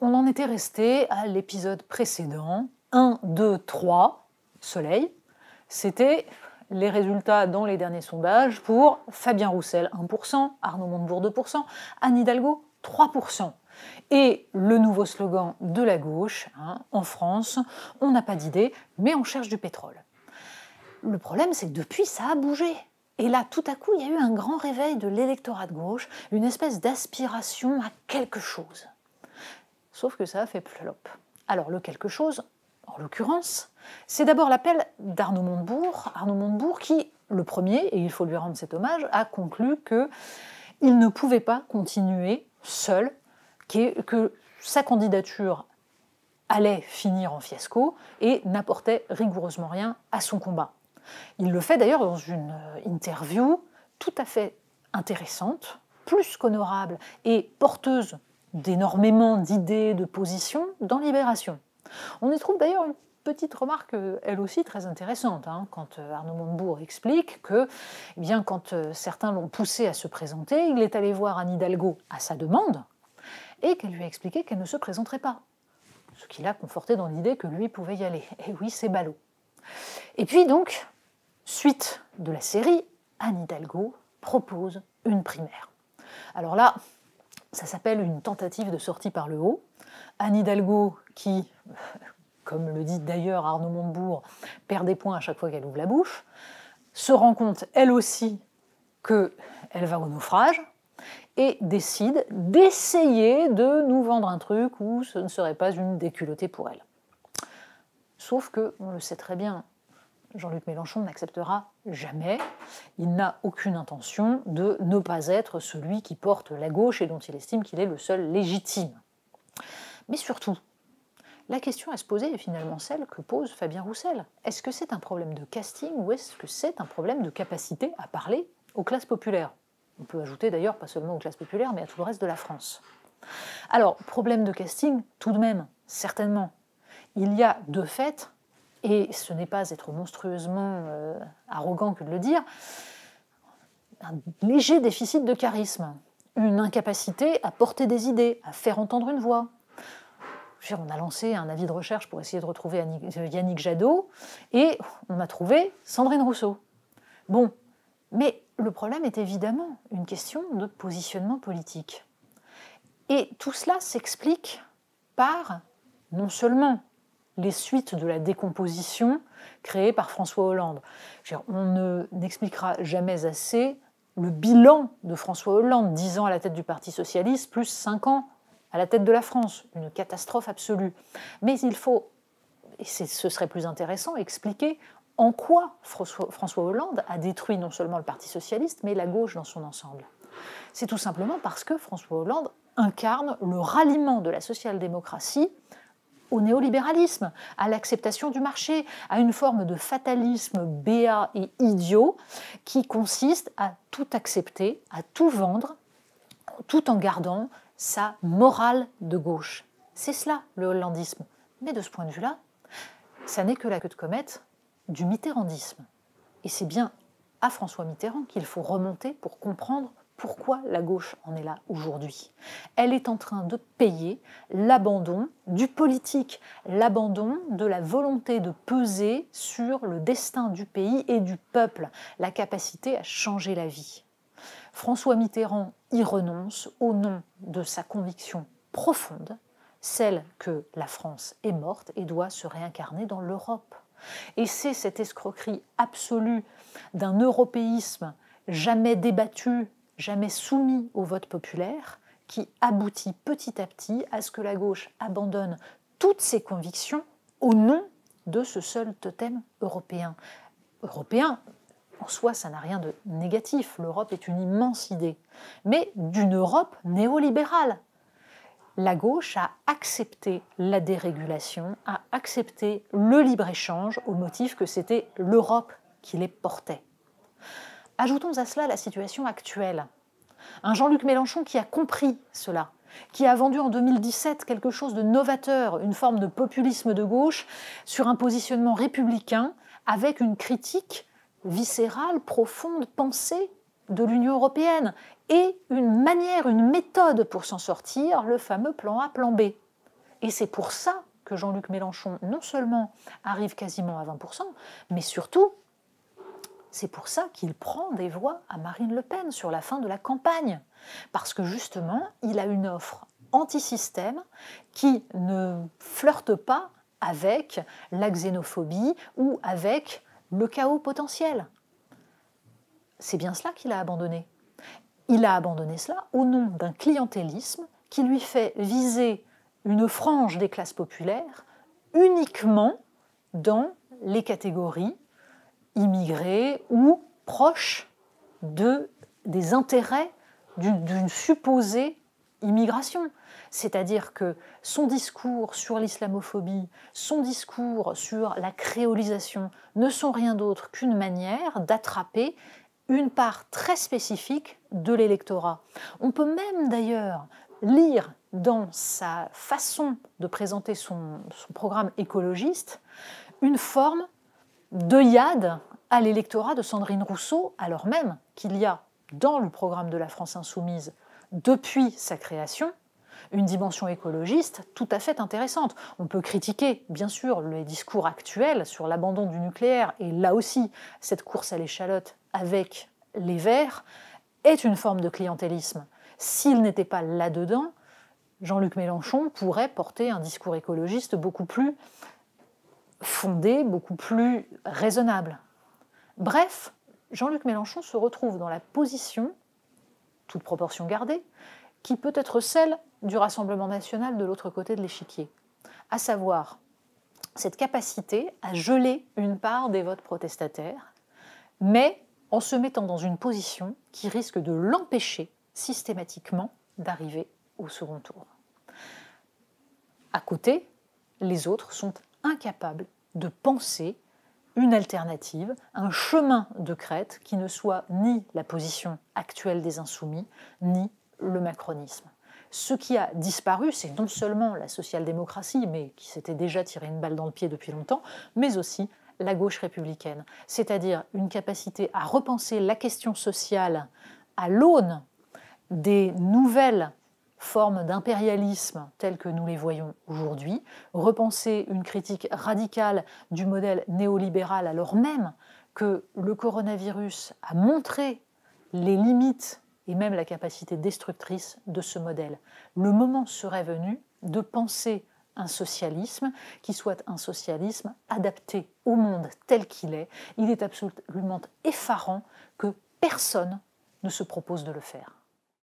on en était resté à l'épisode précédent, 1, 2, 3, Soleil. C'était les résultats dans les derniers sondages pour Fabien Roussel 1%, Arnaud Montebourg 2%, Anne Hidalgo 3%. Et le nouveau slogan de la gauche, en France, on n'a pas d'idée, mais on cherche du pétrole. Le problème, c'est que depuis, ça a bougé. Et là, tout à coup, il y a eu un grand réveil de l'électorat de gauche, une espèce d'aspiration à quelque chose. Sauf que ça a fait plop. Alors le quelque chose, en l'occurrence, c'est d'abord l'appel d'Arnaud Montebourg qui, le premier, et il faut lui rendre cet hommage, a conclu qu'il ne pouvait pas continuer seul, que sa candidature allait finir en fiasco et n'apportait rigoureusement rien à son combat. Il le fait d'ailleurs dans une interview tout à fait intéressante, plus qu'honorable et porteuse d'énormément d'idées, de positions dans Libération. On y trouve d'ailleurs une petite remarque, elle aussi très intéressante, quand Arnaud Montebourg explique que, quand certains l'ont poussé à se présenter, il est allé voir Anne Hidalgo à sa demande et qu'elle lui a expliqué qu'elle ne se présenterait pas. Ce qui l'a conforté dans l'idée que lui pouvait y aller. Et oui, c'est ballot. Et puis donc, suite de la série, Anne Hidalgo propose une primaire. Alors là, ça s'appelle une tentative de sortie par le haut. Anne Hidalgo qui, comme le dit d'ailleurs Arnaud Montebourg, perd des points à chaque fois qu'elle ouvre la bouche, se rend compte elle aussi qu'elle va au naufrage et décide d'essayer de nous vendre un truc où ce ne serait pas une déculottée pour elle. Sauf que, on le sait très bien, Jean-Luc Mélenchon n'acceptera jamais. Il n'a aucune intention de ne pas être celui qui porte la gauche et dont il estime qu'il est le seul légitime. Mais surtout, la question à se poser est finalement celle que pose Fabien Roussel. Est-ce que c'est un problème de casting ou est-ce que c'est un problème de capacité à parler aux classes populaires ? On peut ajouter d'ailleurs pas seulement aux classes populaires, mais à tout le reste de la France. Alors, problème de casting, tout de même, certainement. Il y a de fait, et ce n'est pas être monstrueusement arrogant que de le dire, un léger déficit de charisme, une incapacité à porter des idées, à faire entendre une voix. On a lancé un avis de recherche pour essayer de retrouver Yannick Jadot, et on a trouvé Sandrine Rousseau. Bon, mais le problème est évidemment une question de positionnement politique. Et tout cela s'explique par, non seulement les suites de la décomposition créées par François Hollande. On n'expliquera jamais assez le bilan de François Hollande, 10 ans à la tête du Parti socialiste, plus 5 ans à la tête de la France, une catastrophe absolue. Mais il faut, et ce serait plus intéressant, expliquer en quoi François Hollande a détruit non seulement le Parti socialiste, mais la gauche dans son ensemble. C'est tout simplement parce que François Hollande incarne le ralliement de la social-démocratie au néolibéralisme, à l'acceptation du marché, à une forme de fatalisme béat et idiot qui consiste à tout accepter, à tout vendre, tout en gardant sa morale de gauche. C'est cela, le hollandisme. Mais de ce point de vue-là, ça n'est que la queue de comète du mitterrandisme. Et c'est bien à François Mitterrand qu'il faut remonter pour comprendre pourquoi la gauche en est là aujourd'hui. Elle est en train de payer l'abandon du politique, l'abandon de la volonté de peser sur le destin du pays et du peuple, la capacité à changer la vie. François Mitterrand y renonce au nom de sa conviction profonde, celle que la France est morte et doit se réincarner dans l'Europe. Et c'est cette escroquerie absolue d'un européisme jamais débattu, jamais soumis au vote populaire, qui aboutit petit à petit à ce que la gauche abandonne toutes ses convictions au nom de ce seul totem européen. Européen, en soi, ça n'a rien de négatif. L'Europe est une immense idée, mais d'une Europe néolibérale. La gauche a accepté la dérégulation, a accepté le libre-échange au motif que c'était l'Europe qui les portait. Ajoutons à cela la situation actuelle. Un Jean-Luc Mélenchon qui a compris cela, qui a vendu en 2017 quelque chose de novateur, une forme de populisme de gauche sur un positionnement républicain avec une critique viscérale, profonde, pensée de l'Union européenne et une manière, une méthode pour s'en sortir, le fameux plan A, plan B. Et c'est pour ça que Jean-Luc Mélenchon, non seulement arrive quasiment à 20%, mais surtout, c'est pour ça qu'il prend des voix à Marine Le Pen sur la fin de la campagne. Parce que justement, il a une offre anti-système qui ne flirte pas avec la xénophobie ou avec le chaos potentiel. C'est bien cela qu'il a abandonné. Il a abandonné cela au nom d'un clientélisme qui lui fait viser une frange des classes populaires uniquement dans les catégories immigrés ou proches des intérêts d'une supposée immigration. C'est-à-dire que son discours sur l'islamophobie, son discours sur la créolisation ne sont rien d'autre qu'une manière d'attraper une part très spécifique de l'électorat. On peut même d'ailleurs lire dans sa façon de présenter son programme écologiste une forme d'œillade à l'électorat de Sandrine Rousseau, alors même qu'il y a dans le programme de la France Insoumise, depuis sa création, une dimension écologiste tout à fait intéressante. On peut critiquer, bien sûr, les discours actuels sur l'abandon du nucléaire, et là aussi, cette course à l'échalote avec les Verts est une forme de clientélisme. S'il n'était pas là-dedans, Jean-Luc Mélenchon pourrait porter un discours écologiste beaucoup plus fondé, beaucoup plus raisonnable. Bref, Jean-Luc Mélenchon se retrouve dans la position, toute proportion gardée, qui peut être celle du Rassemblement national de l'autre côté de l'échiquier, à savoir cette capacité à geler une part des votes protestataires, mais en se mettant dans une position qui risque de l'empêcher systématiquement d'arriver au second tour. À côté, les autres sont incapables de penser une alternative, un chemin de crête qui ne soit ni la position actuelle des Insoumis, ni le macronisme. Ce qui a disparu, c'est non seulement la social-démocratie, mais qui s'était déjà tiré une balle dans le pied depuis longtemps, mais aussi la gauche républicaine, c'est-à-dire une capacité à repenser la question sociale à l'aune des nouvelles formes d'impérialisme telles que nous les voyons aujourd'hui, repenser une critique radicale du modèle néolibéral alors même que le coronavirus a montré les limites et même la capacité destructrice de ce modèle. Le moment serait venu de penser un socialisme qui soit un socialisme adapté au monde tel qu'il est. Il est absolument effarant que personne ne se propose de le faire.